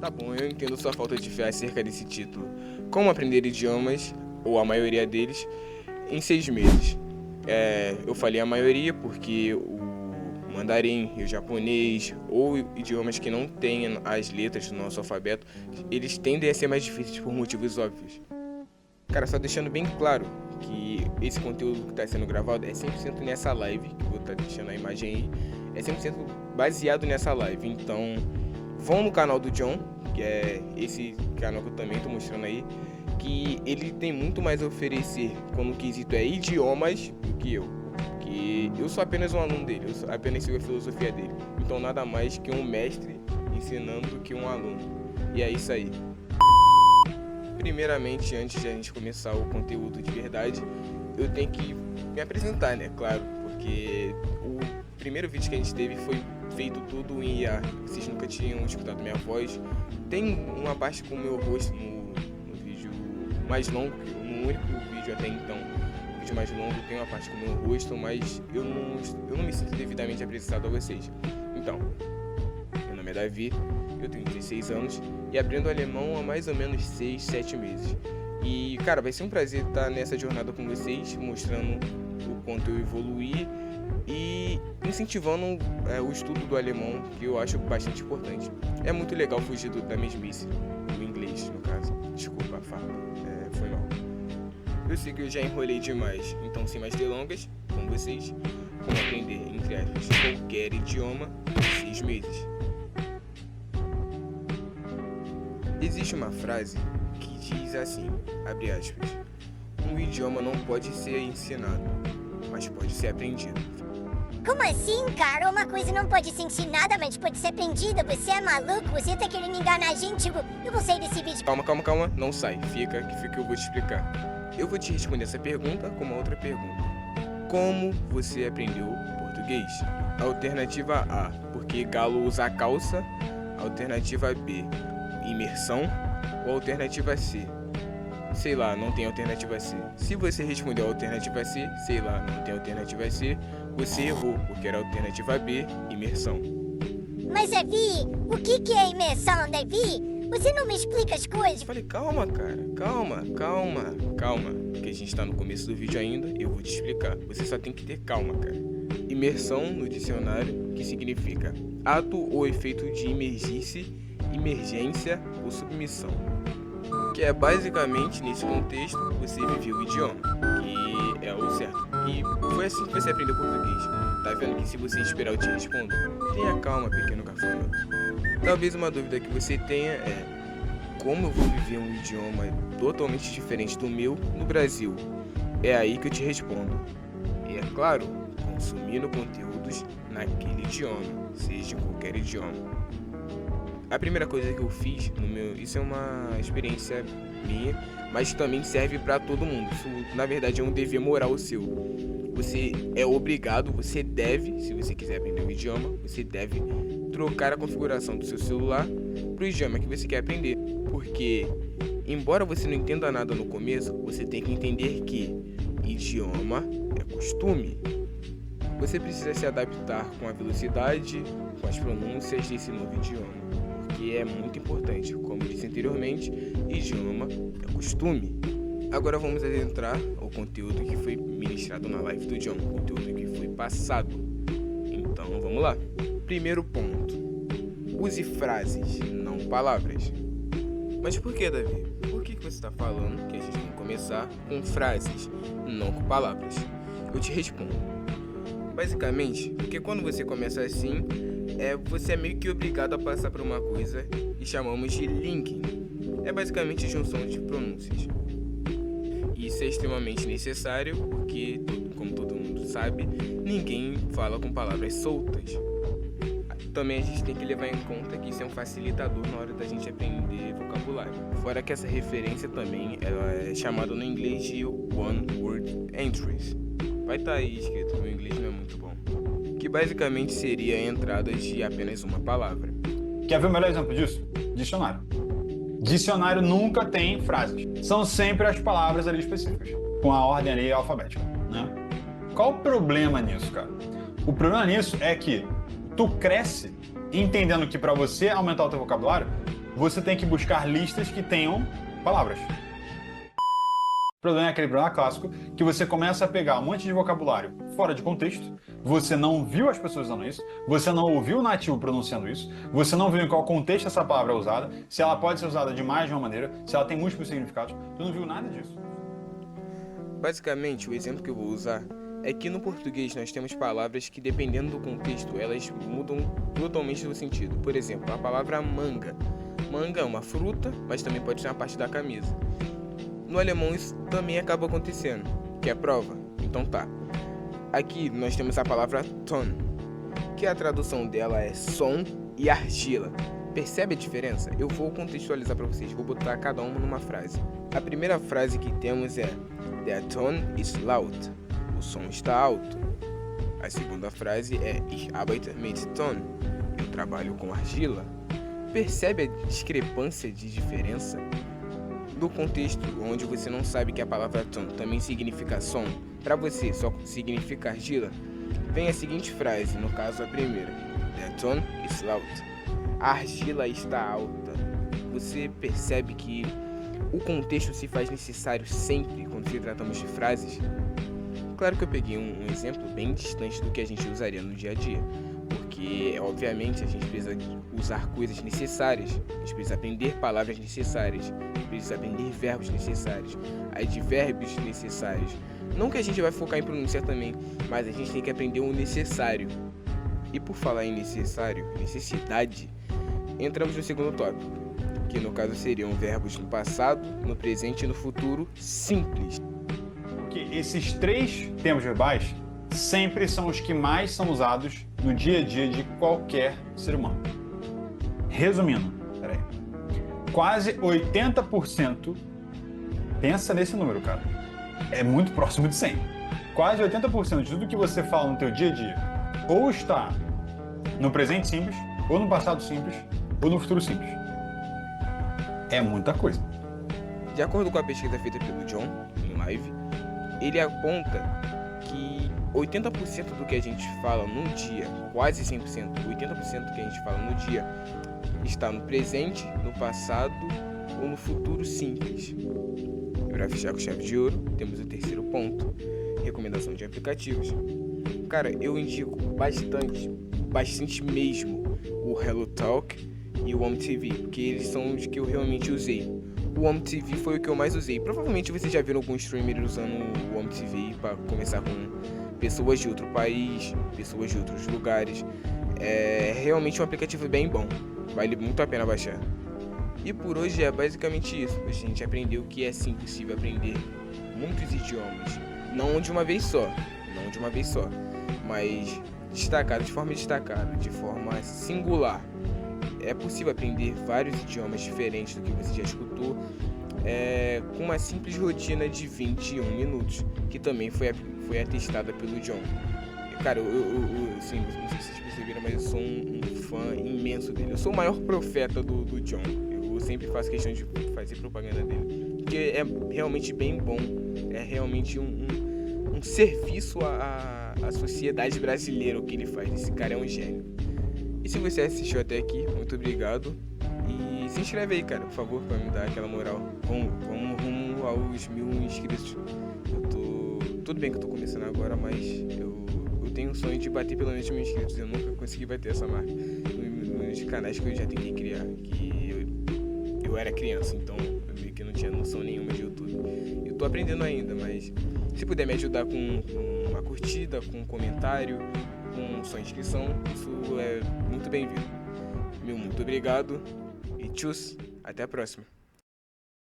Tá bom, eu entendo sua falta de fé acerca desse título. Como aprender idiomas, ou a maioria deles, em 6 meses? Eu falei a maioria porque o mandarim e o japonês, ou idiomas que não têm as letras do nosso alfabeto, eles tendem a ser mais difíceis por motivos óbvios. Cara, só deixando bem claro que esse conteúdo que está sendo gravado é 100% nessa live, que eu vou estar deixando a imagem aí, é 100% baseado nessa live. Então, vão no canal do John, que é esse canal que eu também estou mostrando aí, que ele tem muito mais a oferecer quando o quesito é idiomas do que eu. Que eu sou apenas um aluno dele, eu apenas sigo a filosofia dele. Então, nada mais que um mestre ensinando do que um aluno. E é isso aí. Primeiramente, antes de a gente começar o conteúdo de verdade, eu tenho que me apresentar, né? Claro, porque o primeiro vídeo que a gente teve foi feito tudo em IA. Vocês nunca tinham escutado minha voz. Tem uma parte com o meu rosto no vídeo mais longo, no único vídeo até então. O vídeo mais longo tem uma parte com o meu rosto, mas eu não me sinto devidamente apresentado a vocês. Então, meu nome é Davi, eu tenho 16 anos e aprendo alemão há mais ou menos 6, 7 meses. E, cara, vai ser um prazer estar nessa jornada com vocês, mostrando o quanto eu evoluí e incentivando o estudo do alemão, que eu acho bastante importante. É muito legal fugir da mesmice, do inglês, no caso. Desculpa a fala, foi mal. Eu sei que eu já enrolei demais, então sem mais delongas, com vocês, como aprender, entre aspas, qualquer idioma em 6 meses. Existe uma frase que diz assim, abre aspas, um idioma não pode ser ensinado, mas pode ser aprendido. Como assim, cara? Uma coisa não pode ser ensinada, mas pode ser aprendida. Você é maluco? Você tá querendo enganar a gente? Eu vou sair desse vídeo. Calma, não sai, fica que eu vou te explicar. Eu vou te responder essa pergunta com uma outra pergunta. Como você aprendeu português? Alternativa A, porque galo usa calça. Alternativa B, imersão. Ou alternativa C? Sei lá, não tem alternativa C. Se você respondeu a alternativa C, sei lá, não tem alternativa C, você errou, porque era a alternativa B, imersão. Mas, Davi, o que é imersão, Davi? Você não me explica as coisas. Eu falei, calma, cara, calma, porque a gente tá no começo do vídeo ainda, eu vou te explicar. Você só tem que ter calma, cara. Imersão, no dicionário, que significa ato ou efeito de emergência ou submissão. Que é basicamente, nesse contexto, você viveu o idioma, que é o certo. E foi assim que você aprendeu português. Tá vendo que se você esperar eu te respondo? Tenha calma, pequeno gafanhoto. Talvez uma dúvida que você tenha é: como eu vou viver um idioma totalmente diferente do meu no Brasil? É aí que eu te respondo. E é claro, consumindo conteúdos naquele idioma, seja qualquer idioma. A primeira coisa que eu fiz isso é uma experiência minha, mas também serve para todo mundo. Isso, na verdade, é um dever moral seu. Você é obrigado, você deve, se você quiser aprender um idioma, você deve trocar a configuração do seu celular para o idioma que você quer aprender. Porque, embora você não entenda nada no começo, você tem que entender que idioma é costume. Você precisa se adaptar com a velocidade, com as pronúncias desse novo idioma. Que é muito importante. Como eu disse anteriormente, idioma é costume. Agora vamos adentrar ao conteúdo que foi ministrado na live do John, conteúdo que foi passado. Então vamos lá. Primeiro ponto: use frases, não palavras. Mas por que, Davi? Por que você está falando que a gente tem que começar com frases, não com palavras? Eu te respondo. Basicamente, porque quando você começa assim, você é meio que obrigado a passar por uma coisa e chamamos de linking. É basicamente junção de pronúncias. Isso é extremamente necessário porque, como todo mundo sabe, ninguém fala com palavras soltas. Também a gente tem que levar em conta que isso é um facilitador na hora da gente aprender vocabulário. Fora que essa referência também ela é chamada no inglês de One Word Entries. Vai estar aí escrito, meu inglês não é muito bom. Que basicamente seria entradas de apenas uma palavra. Quer ver o melhor exemplo disso? Dicionário. Dicionário nunca tem frases. São sempre as palavras ali específicas, com a ordem ali alfabética, né? Qual o problema nisso, cara? O problema nisso é que tu cresce entendendo que para você aumentar o teu vocabulário, você tem que buscar listas que tenham palavras. O problema é aquele problema clássico que você começa a pegar um monte de vocabulário fora de contexto, você não viu as pessoas usando isso, você não ouviu o nativo pronunciando isso, você não viu em qual contexto essa palavra é usada, se ela pode ser usada de mais de uma maneira, se ela tem múltiplos significados, tu não viu nada disso. Basicamente, o exemplo que eu vou usar é que no português nós temos palavras que, dependendo do contexto, elas mudam totalmente o sentido. Por exemplo, a palavra manga. Manga é uma fruta, mas também pode ser uma parte da camisa. No alemão isso também acaba acontecendo, que é prova. Então tá. Aqui nós temos a palavra Ton, que a tradução dela é som e argila. Percebe a diferença? Eu vou contextualizar para vocês, vou botar cada uma numa frase. A primeira frase que temos é Der Ton ist laut. O som está alto. A segunda frase é Ich arbeite mit Ton. Eu trabalho com argila. Percebe a discrepância de diferença? No contexto onde você não sabe que a palavra ton também significa som, para você só significa argila, vem a seguinte frase, no caso a primeira. Der Ton ist laut. A argila está alta. Você percebe que o contexto se faz necessário sempre quando se tratamos de frases? Claro que eu peguei um exemplo bem distante do que a gente usaria no dia a dia, porque obviamente a gente precisa usar coisas necessárias, a gente precisa aprender palavras necessárias, a gente precisa aprender verbos necessários, advérbios necessários. Não que a gente vai focar em pronunciar também, mas a gente tem que aprender o necessário. E por falar em necessário, necessidade, entramos no segundo tópico, que no caso seriam verbos no passado, no presente e no futuro simples. Porque esses três termos verbais sempre são os que mais são usados no dia a dia de qualquer ser humano. Resumindo, quase 80%, pensa nesse número, cara, é muito próximo de 100. Quase 80% de tudo que você fala no teu dia a dia ou está no presente simples, ou no passado simples, ou no futuro simples. É muita coisa. De acordo com a pesquisa feita pelo John, em live, ele aponta que 80% do que a gente fala num dia, quase 100%, 80% do que a gente fala no dia, está no presente, no passado ou no futuro simples. E para fechar com chave de ouro, temos o terceiro ponto, recomendação de aplicativos. Cara, eu indico bastante mesmo, o HelloTalk e o WOMTV, porque eles são os que eu realmente usei. O WOMTV foi o que eu mais usei. Provavelmente vocês já viram algum streamer usando o WOMTV para conversar com pessoas de outro país, pessoas de outros lugares. É realmente um aplicativo bem bom, vale muito a pena baixar. E por hoje é basicamente isso. A gente aprendeu que é sim possível aprender muitos idiomas, não de uma vez só, mas de forma destacada, de forma singular. É possível aprender vários idiomas diferentes do que você já escutou, com uma simples rotina de 21 minutos, que também foi atestada pelo John. Cara, sim, não sei se vocês perceberam, mas eu sou um fã imenso dele. Eu sou o maior profeta do John. Eu sempre faço questão de fazer propaganda dele, porque é realmente bem bom, é realmente um serviço à sociedade brasileira o que ele faz. Esse cara é um gênio. E se você assistiu até aqui, muito obrigado. E se inscreve aí, cara, por favor, pra me dar aquela moral. Vamos rumo aos 1000 inscritos. Tudo bem que eu tô começando agora, mas eu tenho um sonho de bater pelo menos 1000 inscritos. Eu nunca consegui bater essa marca nos canais que eu já tentei criar. Que eu era criança, então eu meio que não tinha noção nenhuma de YouTube. Eu tô aprendendo ainda, mas se puder me ajudar com uma curtida, com um comentário, com sua inscrição, isso é muito bem-vindo. Muito obrigado e tchus, até a próxima.